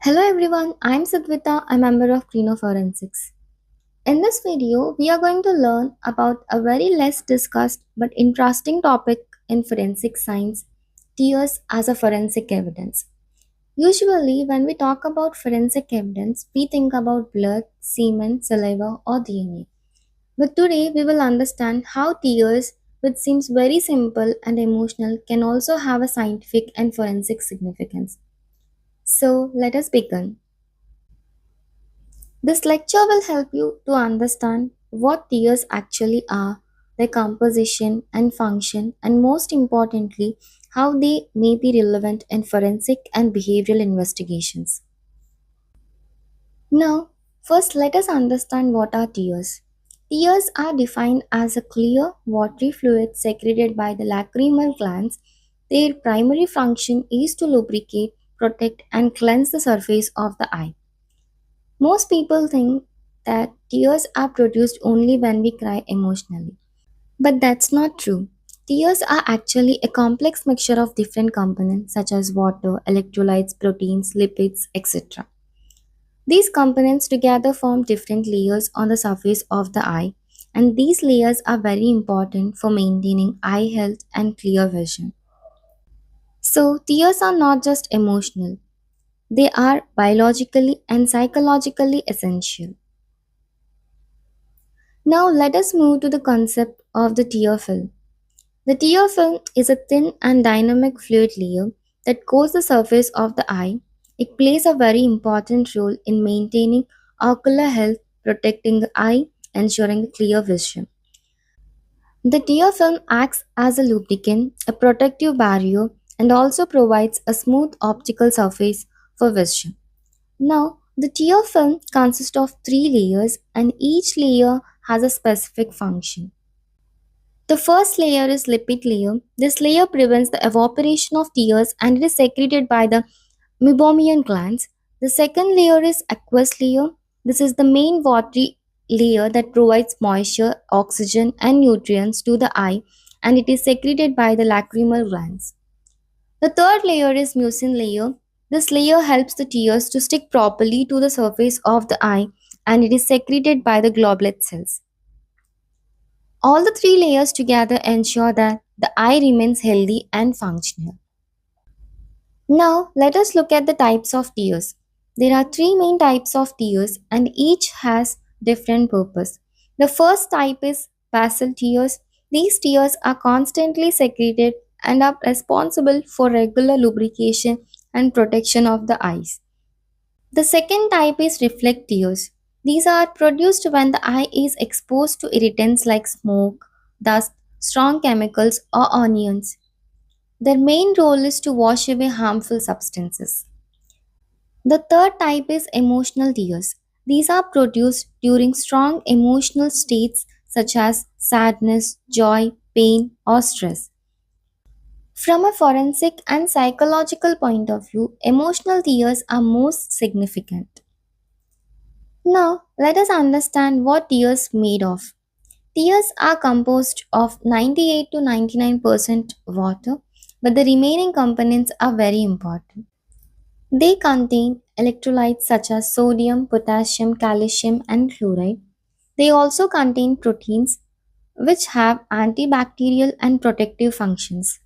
Hello everyone, I'm Sidhvita, a member of Krino Forensics. In this video, we are going to learn about a very less discussed but interesting topic in forensic science, tears as a forensic evidence. Usually, when we talk about forensic evidence, we think about blood, semen, saliva, or DNA. But today, we will understand how tears, which seems very simple and emotional, can also have a scientific and forensic significance. So, let us begin. This lecture will help you to understand what tears actually are, their composition and function, and most importantly, how they may be relevant in forensic and behavioral investigations. Now, first let us understand what are tears. Tears are defined as a clear, watery fluid secreted by the lacrimal glands. Their primary function is to lubricate, protect, and cleanse the surface of the eye. Most people think that tears are produced only when we cry emotionally. But that's not true. Tears are actually a complex mixture of different components such as water, electrolytes, proteins, lipids, etc. These components together form different layers on the surface of the eye, and these layers are very important for maintaining eye health and clear vision. So, tears are not just emotional, they are biologically and psychologically essential. Now let us move to the concept of the tear film. The tear film is a thin and dynamic fluid layer that coats the surface of the eye. It plays a very important role in maintaining ocular health, protecting the eye, ensuring clear vision. The tear film acts as a lubricant, a protective barrier, and also provides a smooth optical surface for vision. Now, the tear film consists of three layers, and each layer has a specific function. The first layer is lipid layer. This layer prevents the evaporation of tears and it is secreted by the meibomian glands. The second layer is aqueous layer. This is the main watery layer that provides moisture, oxygen, and nutrients to the eye, and it is secreted by the lacrimal glands. The third layer is mucin layer. This layer helps the tears to stick properly to the surface of the eye, and it is secreted by the globulate cells. All the three layers together ensure that the eye remains healthy and functional. Now, let us look at the types of tears. There are three main types of tears and each has different purpose. The first type is basal tears. These tears are constantly secreted and are responsible for regular lubrication and protection of the eyes. The second type is reflect tears. These are produced when the eye is exposed to irritants like smoke, dust, strong chemicals, or onions. Their main role is to wash away harmful substances. The third type is emotional tears. These are produced during strong emotional states such as sadness, joy, pain, or stress. From a forensic and psychological point of view, emotional tears are most significant. Now, let us understand what tears made of. Tears are composed of 98 to 99% water, but the remaining components are very important. They contain electrolytes such as sodium, potassium, calcium, and chloride. They also contain proteins which have antibacterial and protective functions.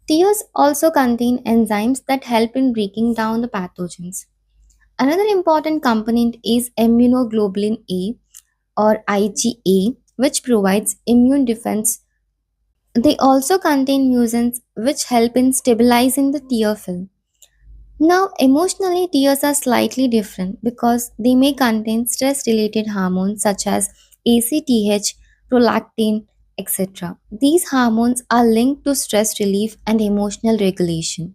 Tears also contain enzymes that help in breaking down the pathogens. Another important component is immunoglobulin A or IgA, which provides immune defense. They also contain mucins, which help in stabilizing the tear film. Now, emotionally, tears are slightly different because they may contain stress related hormones such as ACTH, prolactin, etc. These hormones are linked to stress relief and emotional regulation.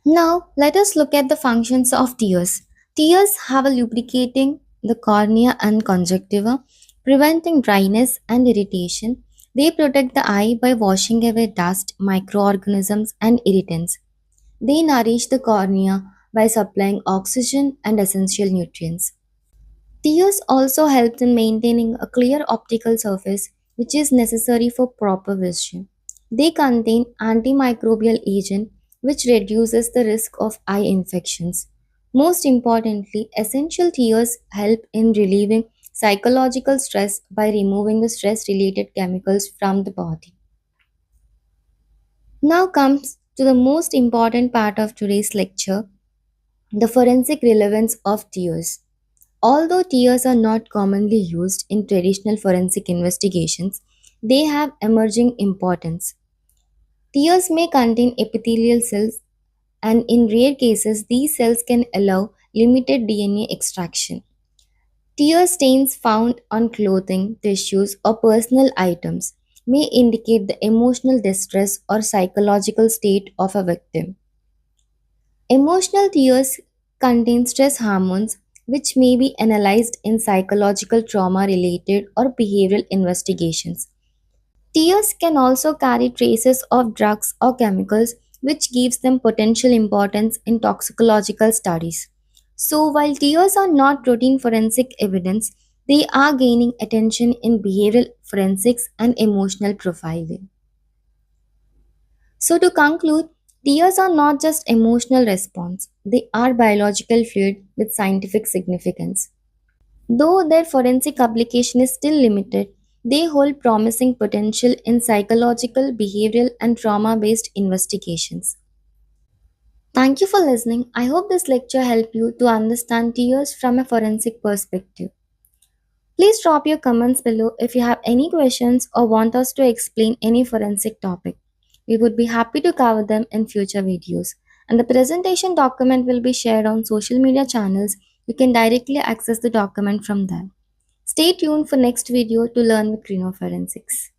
Now, let us look at the functions of tears. Tears have a lubricating the cornea and conjunctiva, preventing dryness and irritation. They protect the eye by washing away dust, microorganisms, and irritants. They nourish the cornea by supplying oxygen and essential nutrients. Tears also help in maintaining a clear optical surface, which is necessary for proper vision. They contain antimicrobial agent which reduces the risk of eye infections. Most importantly, essential tears help in relieving psychological stress by removing the stress related chemicals from the body. Now comes to the most important part of today's lecture, the forensic relevance of tears. Although tears are not commonly used in traditional forensic investigations, they have emerging importance. Tears may contain epithelial cells, and in rare cases, these cells can allow limited DNA extraction. Tear stains found on clothing, tissues, or personal items may indicate the emotional distress or psychological state of a victim. Emotional tears contain stress hormones which may be analyzed in psychological trauma related or behavioral investigations. Tears can also carry traces of drugs or chemicals which gives them potential importance in toxicological studies. So while tears are not routine forensic evidence, they are gaining attention in behavioral forensics and emotional profiling. So, to conclude, tears are not just emotional response, they are biological fluid with scientific significance. Though their forensic application is still limited, they hold promising potential in psychological, behavioral, and trauma based investigations. Thank you for listening. I hope this lecture helped you to understand tears from a forensic perspective. Please drop your comments below if you have any questions or want us to explain any forensic topic. We would be happy to cover them in future videos. And the presentation document will be shared on social media channels. You can directly access the document from there. Stay tuned for next video to learn with Krino Forensics.